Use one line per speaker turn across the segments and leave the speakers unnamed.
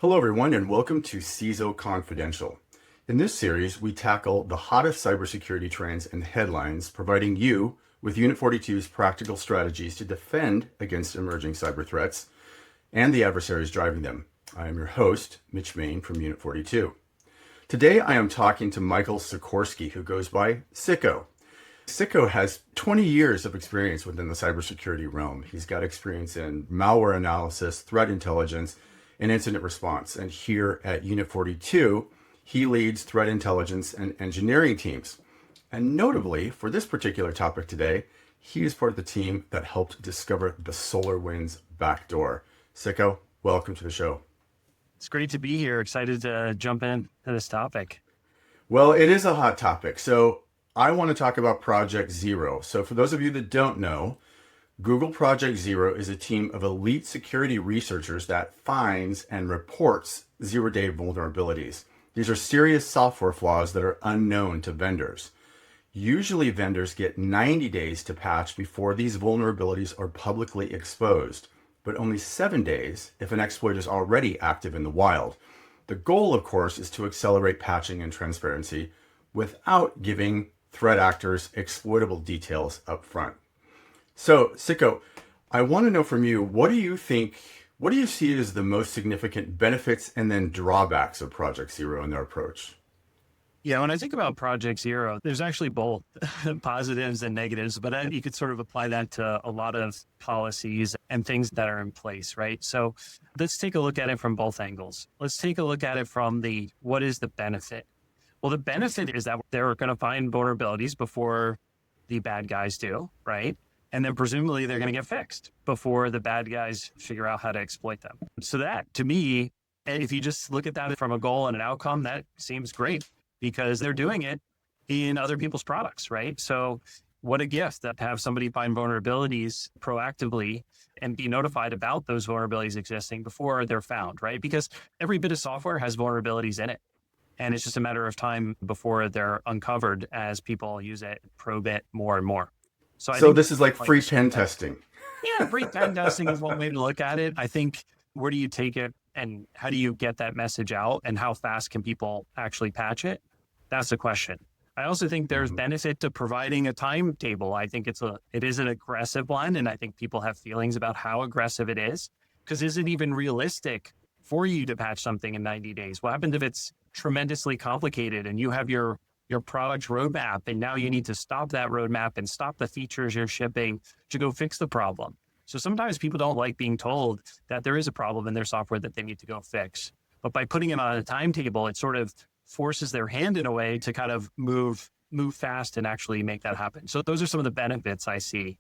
Hello, everyone, and welcome to CISO Confidential. In this series, we tackle the hottest cybersecurity trends and headlines, providing you with Unit 42's practical strategies to defend against emerging cyber threats and the adversaries driving them. I am your host, Mitch Mayne from Unit 42. Today, I am talking to Michael Sikorsky, who goes by Siko. Siko has 20 years of experience within the cybersecurity realm. He's got experience in malware analysis, threat intelligence, and incident response. And here at Unit 42, he leads threat intelligence and engineering teams. And notably, for this particular topic today, he is part of the team that helped discover the SolarWinds backdoor. Siko, welcome to the show.
It's great to be here. Excited to jump into this topic.
Well, it is a hot topic. So I want to talk about Project Zero. So for those of you that don't know, Google Project Zero is a team of elite security researchers that finds and reports zero-day vulnerabilities. These are serious software flaws that are unknown to vendors. Usually vendors get 90 days to patch before these vulnerabilities are publicly exposed, but only 7 days if an exploit is already active in the wild. The goal, of course, is to accelerate patching and transparency without giving threat actors exploitable details up front. So, Siko, I want to know from you, what do you see as the most significant benefits and then drawbacks of Project Zero and their approach?
Yeah, when I think about Project Zero, there's actually both positives and negatives, but you could sort of apply that to a lot of policies and things that are in place, right? So let's take a look at it from both angles. Let's take a look at it from what is the benefit? Well, the benefit is that they're going to find vulnerabilities before the bad guys do, right? And then presumably they're going to get fixed before the bad guys figure out how to exploit them. So that, to me, if you just look at that from a goal and an outcome, that seems great because they're doing it in other people's products, right? So what a gift that to have somebody find vulnerabilities proactively and be notified about those vulnerabilities existing before they're found, right? Because every bit of software has vulnerabilities in it. And it's just a matter of time before they're uncovered as people use it, probe it more and more.
So this is like free pen testing.
Yeah, free pen testing is one way to look at it. I think, where do you take it and how do you get that message out and how fast can people actually patch it? That's the question. I also think there's benefit to providing a timetable. I think it is an aggressive one. And I think people have feelings about how aggressive it is, because is it even realistic for you to patch something in 90 days? What happens if it's tremendously complicated and you have your product roadmap and now you need to stop that roadmap and stop the features you're shipping to go fix the problem? So sometimes people don't like being told that there is a problem in their software that they need to go fix. But by putting it on a timetable, it sort of forces their hand in a way to kind of move fast and actually make that happen. So those are some of the benefits I see,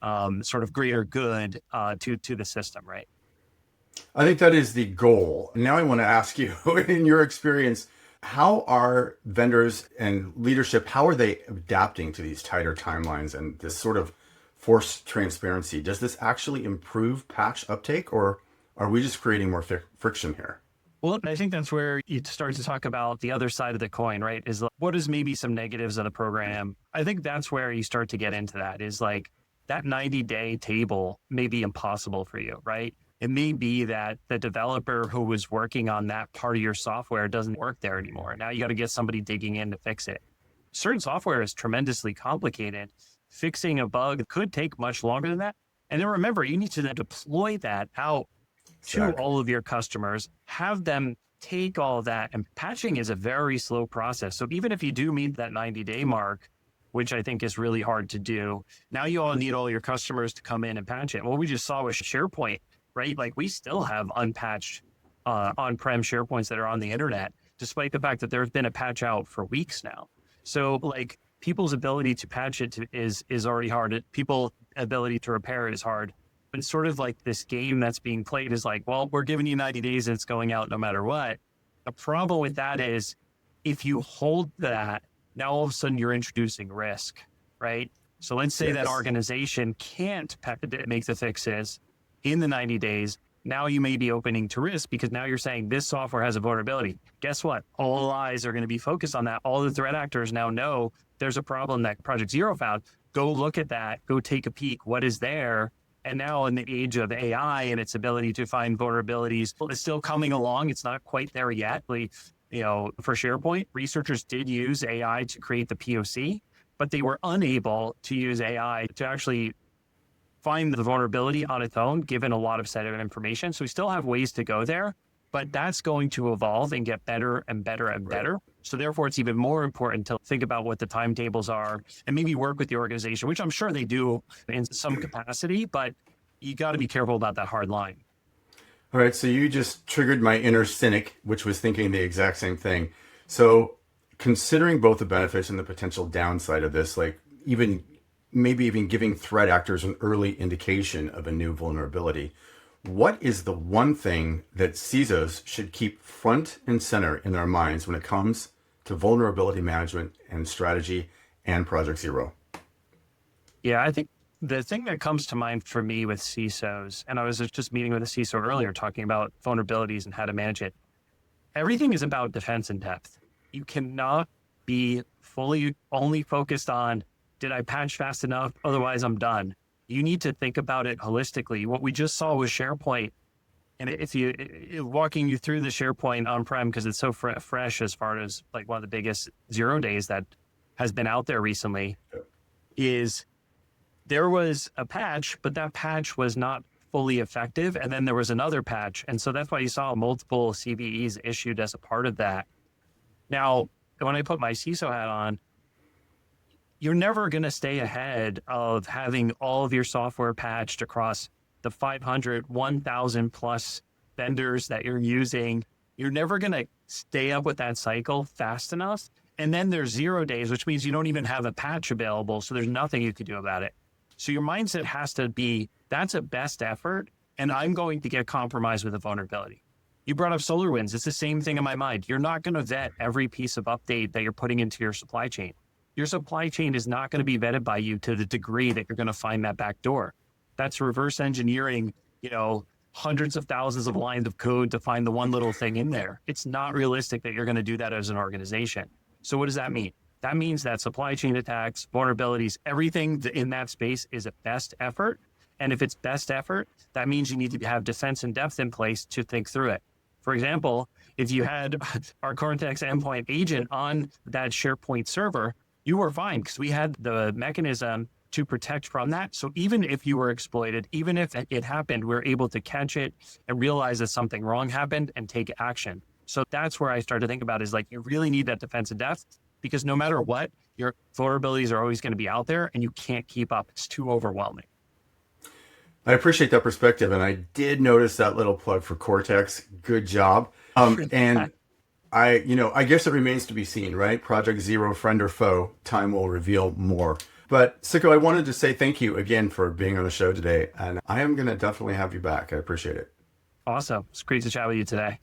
sort of greater good to the system, right?
I think that is the goal. Now I want to ask you, in your experience, how are vendors and leadership, how are they adapting to these tighter timelines and this sort of forced transparency? Does this actually improve patch uptake, or are we just creating more friction here?
Well, I think that's where you start to talk about the other side of the coin, right? Is what is maybe some negatives of the program? I think that's where you start to get into that, is like that 90-day table may be impossible for you, right? It may be that the developer who was working on that part of your software doesn't work there anymore. Now you got to get somebody digging in to fix it. Certain software is tremendously complicated. Fixing a bug could take much longer than that. And then remember, you need to then deploy that out to all of your customers, have them take all of that. And patching is a very slow process. So even if you do meet that 90-day mark, which I think is really hard to do, now you all need all your customers to come in and patch it. What we just saw with SharePoint, right? Like we still have unpatched on-prem SharePoints that are on the internet, despite the fact that there's been a patch out for weeks now. So like people's ability to patch it is already hard. People's ability to repair it is hard. But it's sort of like this game that's being played is like, well, we're giving you 90 days and it's going out no matter what. The problem with that is if you hold that, now all of a sudden you're introducing risk, right? So let's say that organization can't make the fixes in the 90 days, now you may be opening to risk because now you're saying this software has a vulnerability. Guess what? All eyes are going to be focused on that. All the threat actors now know there's a problem that Project Zero found. Go look at that. Go take a peek. What is there? And now in the age of AI and its ability to find vulnerabilities, it's still coming along. It's not quite there yet. For SharePoint, researchers did use AI to create the POC, but they were unable to use AI to actually find the vulnerability on its own, given a lot of set of information. So we still have ways to go there, but that's going to evolve and get better and better and better. So therefore, it's even more important to think about what the timetables are and maybe work with the organization, which I'm sure they do in some capacity, but you got to be careful about that hard line.
All right, so you just triggered my inner cynic, which was thinking the exact same thing. So considering both the benefits and the potential downside of this, like maybe even giving threat actors an early indication of a new vulnerability, what is the one thing that CISOs should keep front and center in their minds when it comes to vulnerability management and strategy and Project Zero?
Yeah, I think the thing that comes to mind for me with CISOs, and I was just meeting with a CISO earlier talking about vulnerabilities and how to manage it. Everything is about defense in depth. You cannot be fully only focused on, did I patch fast enough? Otherwise, I'm done. You need to think about it holistically. What we just saw with SharePoint, and if walking you through the SharePoint on-prem, because it's so fresh as far as like one of the biggest 0 days that has been out there recently, is there was a patch, but that patch was not fully effective. And then there was another patch. And so that's why you saw multiple CVEs issued as a part of that. Now, when I put my CISO hat on, you're never going to stay ahead of having all of your software patched across the 500, 1,000 plus vendors that you're using. You're never going to stay up with that cycle fast enough. And then there's 0 days, which means you don't even have a patch available. So there's nothing you can do about it. So your mindset has to be, that's a best effort, and I'm going to get compromised with a vulnerability. You brought up SolarWinds. It's the same thing in my mind. You're not going to vet every piece of update that you're putting into your supply chain. Your supply chain is not going to be vetted by you to the degree that you're going to find that back door. That's reverse engineering, hundreds of thousands of lines of code to find the one little thing in there. It's not realistic that you're going to do that as an organization. So what does that mean? That means that supply chain attacks, vulnerabilities, everything in that space is a best effort. And if it's best effort, that means you need to have defense in depth in place to think through it. For example, if you had our Cortex endpoint agent on that SharePoint server, you were fine because we had the mechanism to protect from that. So even if you were exploited, even if it happened, we're able to catch it and realize that something wrong happened and take action. So that's where I started to think about is like, you really need that defense in depth because no matter what, your vulnerabilities are always going to be out there and you can't keep up. It's too overwhelming.
I appreciate that perspective. And I did notice that little plug for Cortex. Good job. And I guess it remains to be seen, right? Project Zero, friend or foe, time will reveal more. But Siko, I wanted to say thank you again for being on the show today. And I am going to definitely have you back. I appreciate it.
Awesome. It's great to chat with you today.